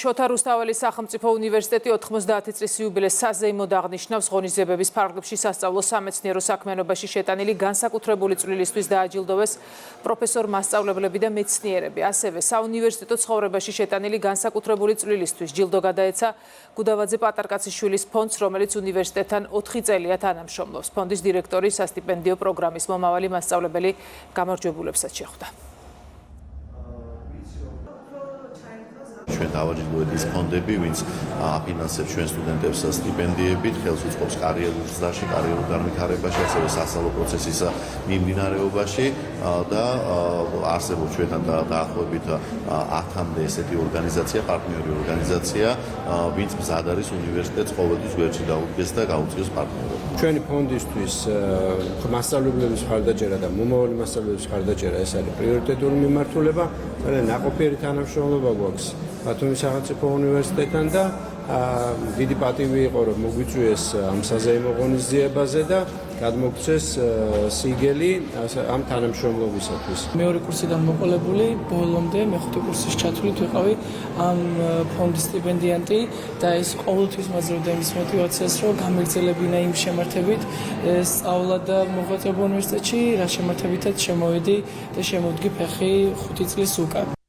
შოთა რუსთაველის სახელმწიფო უნივერსიტეტი 90 წლის იუბილეს საზეიმოდ აღნიშნავს ღონისძიებების ფარგლებში სასწავლო სამეცნიერო საქმიანობაში შეტანილი განსაკუთრებული წვლილისთვის დააჯილდოვეს პროფესორ მასწავლებლები და მეცნიერები. ასევე საუნივერსიტეტო ცხოვრებაში შეტანილი განსაკუთრებული წვლილისთვის ჯილდო გადაეცა გუდავაძე პატარკაციშვილის ფონდს, რომელიც უნივერსიტეტთან 4 წელია თანამშრომლობს. ფონდის დირექტორი სასტიპენდიო პროგრამის მომავალი მასწავლებელი გამარჯვებულებსაც შეხვდა. ჩვენ დავაჯილდოვეთ ის ფონდები, ვინც აფინანსებს ჩვენ სტუდენტებს სტიპენდიებით, ხელს უწყობს კარიერულ გზაში, კარიერულ განვითარებაში, ასევე სასწავლო პროცესის მიმდინარეობაში და არსებობს ჩვენთან დაახლოებით 10-მდე ესეთი ორგანიზაცია, პარტნიორი ორგანიზაცია, ვინც მზად არის უნივერსიტეტს ყოველთვის გვერდში დაუდგეს და გაუწიოს პარტნიორობა. ჩვენი ფონდისთვის მასწავლებლების მხარდაჭერა და მომავალი მასწავლებლების მხარდაჭერა ეს არის პრიორიტეტული მიმართულება, ძალიან ნაყოფიერი თანამშრომლობა გვაქვს ბათუმის სახელმწიფო უნივერსიტეტთან და დიდი პატივი იყო რომ მოგვიწვიეს ამ საზეიმო ღონისძიებაზე და გადმოგცეს სიგელი ამ თანამშრომლობისათვის. მეორე კურსიდან მოყოლებული ბოლომდე მეხუთე კურსის ჩათვლით ვიყავი ამ ფონდის სტიპენდიანტი და ეს ყოველთვის მაძლევდა იმის мотивაციას რომ გამეგრძელებინა იმ შემართებით სწავლა და მოღვაწეობა უნივერსიტეტში, რა შემართებითაც შემოვედი და შემოვდგი ფეხი 5 წლის უკან.